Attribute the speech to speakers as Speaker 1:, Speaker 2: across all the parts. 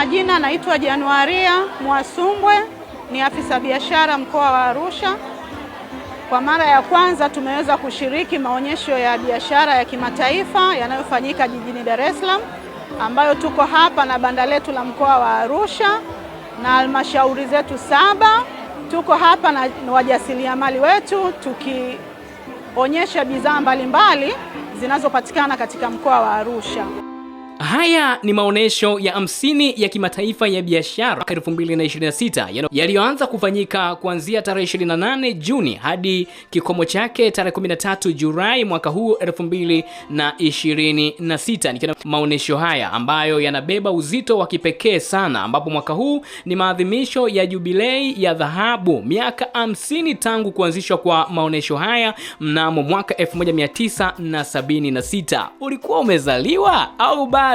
Speaker 1: Majina naitwa Januaria Mwasumbwe, ni afisa biashara mkoa wa Arusha. Kwa mara ya kwanza tumeweza kushiriki maonyesho ya biashara ya kimataifa yanayofanyika jijini Dar es Salaam, ambayo tuko hapa na banda letu la mkoa wa Arusha na halmashauri zetu 7. Tuko hapa na wajasiriamali wetu tukionyesha bidhaa mbalimbali zinazopatikana katika mkoa wa Arusha.
Speaker 2: Haya ni maonesho ya 50 ya kimataifa ya biashara 2026 yaliyoanza kufanyika kuanzia tarehe 28 Juni hadi kikomo chake tarehe 13 Julai mwaka huu 2026. Ni maonesho haya ambayo yanabeba uzito wa kipekee sana, ambapo mwaka huu ni maadhimisho ya jubilei ya dhahabu, miaka 50 tangu kuanzishwa kwa maonesho haya mnamo mwaka 1976. Ulikuwa umezaliwa au bado?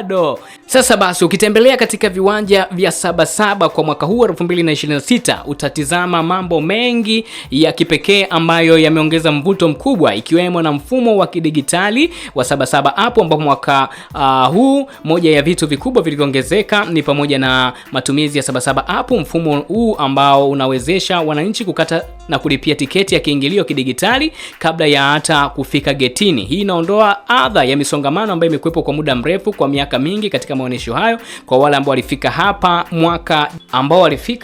Speaker 2: Sasa basi, ukitembelea katika viwanja vya Sabasaba kwa mwaka huu 2026 utatizama mambo mengi ya kipekee ambayo yameongeza mvuto mkubwa, ikiwemo na mfumo wa kidigitali wa Sabasaba app, ambapo mwaka huu moja ya vitu vikubwa vilivyoongezeka ni pamoja na matumizi ya Sabasaba app. Mfumo huu ambao unawezesha wananchi kukata na kulipia tiketi ya kiingilio kidigitali kabla ya hata kufika getini. Hii inaondoa adha ya misongamano ambayo imekuwepo kwa muda mrefu kwa miaka mingi katika maonesho hayo. Kwa wale ambao walifika hapa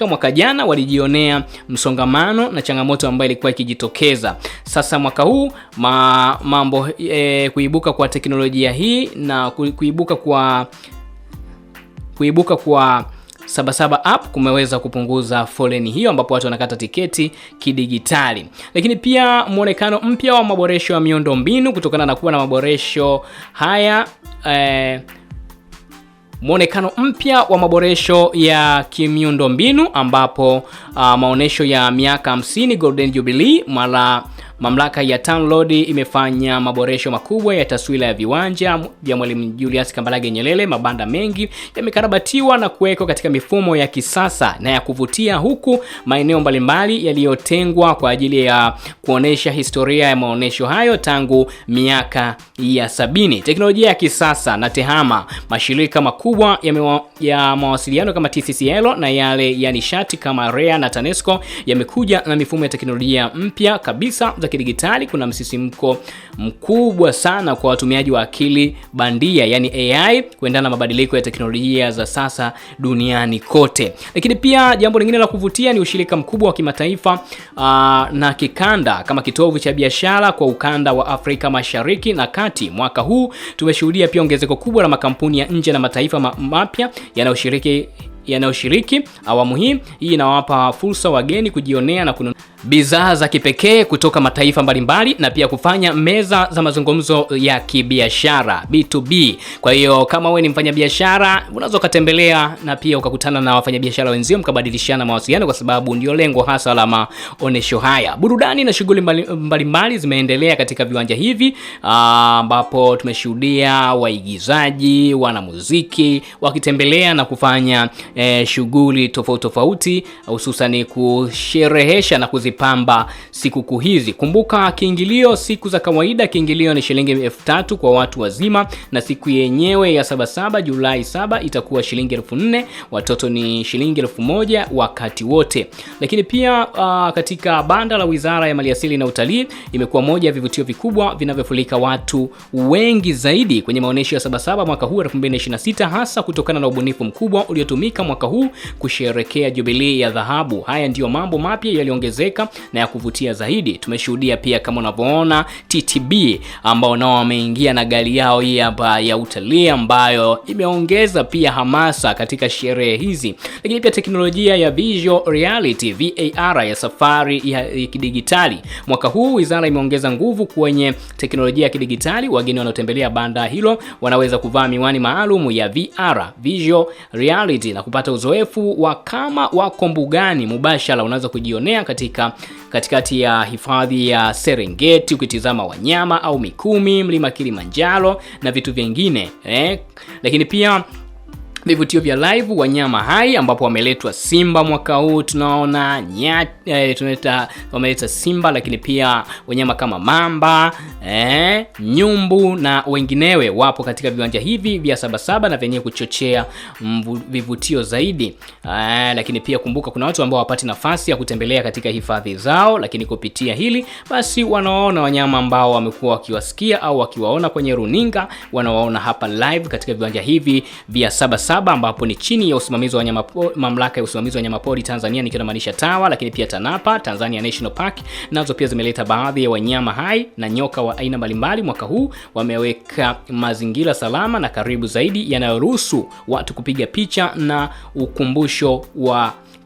Speaker 2: mwaka jana walijionea msongamano na changamoto ambayo ilikuwa ikijitokeza. Sasa mwaka huu mambo kuibuka kwa teknolojia hii na kuibuka kwa Sabasaba app kumeweza kupunguza foleni hiyo, ambapo watu wanakata tiketi kidigitali. Lakini pia muonekano mpya wa maboresho ya miundombinu kutokana na kuwa na maboresho haya muonekano mpya wa maboresho ya kimiundombinu, ambapo maonesho ya miaka 50 Golden Jubilee mamlaka ya TANROADS imefanya maboresho makubwa ya taswira ya viwanja vya Mwalimu Julius Kambarage Nyerere. Mabanda mengi yamekarabatiwa na kuwekwa katika mifumo ya kisasa na ya kuvutia, huku maeneo mbalimbali yaliyotengwa kwa ajili ya kuonesha historia ya maonesho hayo tangu miaka ya 70. Teknolojia ya kisasa na tehama, mashirika makubwa ya mawasiliano kama TCCL na yale ya nishati kama REA na TANESCO yamekuja na mifumo ya teknolojia mpya kabisa za kidigitali. Kuna msisimko mkubwa sana kwa watumiaji wa akili bandia, yani AI, kuendana na mabadiliko ya teknolojia za sasa duniani kote. Lakini pia jambo lingine la kuvutia ni ushirika mkubwa wa kimataifa na kikanda kama kitovu cha biashara kwa ukanda wa Afrika Mashariki na Kati. Mwaka huu tumeshuhudia pia ongezeko kubwa la makampuni ya nje na mataifa mapya yanayoshiriki awamu hii. Hii inawapa fursa wageni kujionea na kununua bidhaa za kipekee kutoka mataifa mbalimbali na pia kufanya meza za mazungumzo ya kibiashara B2B. Kwa hiyo kama wewe ni mfanyabiashara, unaweza kutembelea na pia ukakutana na wafanyabiashara wenzio mkabadilishana mawasiliano, kwa sababu ndio lengo hasa la maonesho haya. Burudani na shughuli mbalimbali zimeendelea katika viwanja hivi, ambapo tumeshuhudia waigizaji, wanamuziki wakitembelea na kufanya shughuli tofauti, hususan kusherehesha na kuzipamba sikukuu hizi. Kumbuka kiingilio siku za kawaida, kiingilio ni shilingi 3000 kwa watu wazima, na siku yenyewe ya Sabasaba Julai 7 itakuwa shilingi 4000, watoto ni shilingi 1000 wakati wote. Lakini pia katika banda la Wizara ya Maliasili na Utalii imekuwa moja ya vivutio vikubwa vinavyofurika watu wengi zaidi kwenye maonesho ya Sabasaba mwaka huu 2026, hasa kutokana na ubunifu mkubwa uliotumika mwaka huu kusherehekea jubilei ya dhahabu. Haya ndiyo mambo mapya yaliongezeka na ya kuvutia zaidi. Tumeshuhudia pia kama unavyoona TTB ambao nao wameingia na gari yao hii hapa ya utalii, ambayo imeongeza pia hamasa katika sherehe hizi. Lakini pia teknolojia ya visual reality VAR ya safari ya kidigitali. Mwaka huu wizara imeongeza nguvu kwenye teknolojia ya kidigitali. Wageni wanaotembelea banda hilo wanaweza kuvaa miwani maalum ya VR visual reality na kupata uzoefu wa kama wako mbugani mubashara. Unaweza kujionea katikati ya hifadhi ya Serengeti ukitizama wanyama au Mikumi, mlima Kilimanjaro na vitu vingine. Lakini pia vivutio vya live wanyama hai ambapo wameletwa simba mwaka huu, tunaona wameleta simba, lakini pia wanyama kama mamba, nyumbu na wenginewe wapo katika viwanja hivi vya Sabasaba na venye kuchochea vivutio zaidi. Lakini pia kumbuka kuna watu ambao hawapati nafasi ya kutembelea katika hifadhi zao, lakini kupitia hili basi wanaona wanyama ambao wamekuwa wakiwasikia au wakiwaona kwenye runinga, wanawaona hapa live katika viwanja hivi vya Sabasaba ambapo ni chini ya usimamizi wa mamlaka ya usimamizi wa wanyamapori Tanzania, nikimaanisha TAWA, lakini pia TANAPA, Tanzania National Park, nazo pia zimeleta baadhi ya wanyama hai na nyoka wa aina mbalimbali. Mwaka huu wameweka mazingira salama na karibu zaidi yanayoruhusu watu kupiga picha na ukumbusho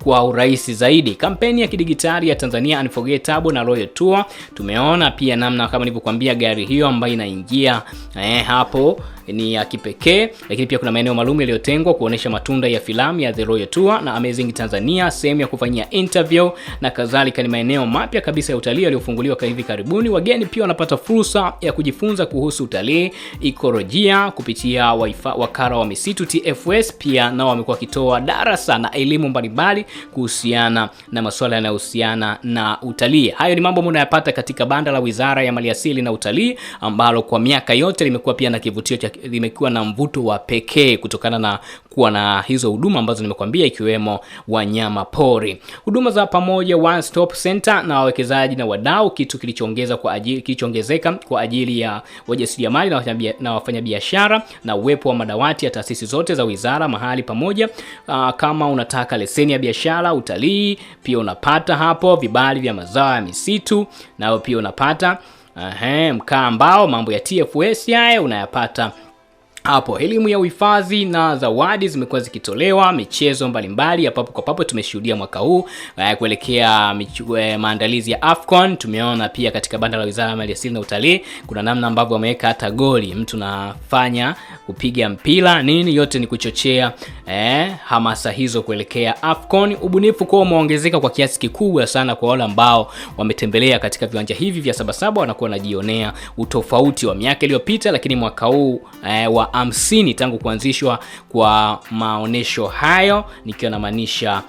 Speaker 2: kwa urahisi zaidi. Kampeni ya kidigitali ya Tanzania Unforgettable na Royal Tour, tumeona pia namna kama nilivyokuambia gari hiyo ambayo inaingia hapo ni ya kipekee, lakini pia kuna maeneo maalum yaliyotengwa kuonesha matunda ya filamu ya The Royal Tour na Amazing Tanzania, sehemu ya kufanyia interview na kadhalika. Ni maeneo mapya kabisa ya utalii yaliyofunguliwa kwa hivi karibuni. Wageni pia wanapata fursa ya kujifunza kuhusu utalii, ekolojia kupitia wakala wa misitu TFS, pia nao wamekuwa kitoa darasa na elimu mbalimbali kuhusiana na masuala yanayohusiana na utalii. Hayo ni mambo mnayopata katika banda la Wizara ya Maliasili na Utalii ambalo kwa miaka yote limekuwa pia na kivutio limekuwa na mvuto wa pekee kutokana na kuwa na hizo huduma ambazo nimekuambia, ikiwemo wanyama pori. Huduma za pamoja, one stop center na wawekezaji na wadau, kitu kilichoongezeka kwa ajili ya wajasiriamali na wafanyabiashara, na uwepo wa madawati ya taasisi zote za wizara mahali pamoja. Kama unataka leseni ya biashara, utalii, pia unapata hapo. Vibali vya mazao ya misitu nao pia unapata. Mkaa ambao mambo ya TFS haya unayapata hapo. Elimu ya uhifadhi na zawadi zimekuwa zikitolewa, michezo mbalimbali ya papo kwa papo tumeshuhudia mwaka huu kuelekea maandalizi ya AFCON. Tumeona pia katika banda la Wizara ya Maliasili na Utalii kuna namna ambavyo wameweka hata goli mtu nafanya kupiga mpira nini, yote ni kuchochea hamasa hizo kuelekea AFCON. Ubunifu kwa umeongezeka kwa kiasi kikubwa sana kwa wale ambao wametembelea katika viwanja hivi vya Sabasaba, wanakuwa wanajionea utofauti wa miaka iliyopita, lakini mwaka huu wa 50 tangu kuanzishwa kwa maonesho hayo, nikiwa namaanisha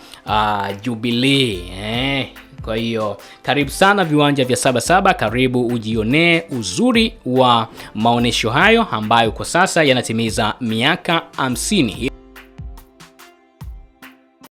Speaker 2: Jubilee. Kwa hiyo karibu sana viwanja vya Sabasaba, karibu ujionee uzuri wa maonesho hayo ambayo kwa sasa yanatimiza miaka 50.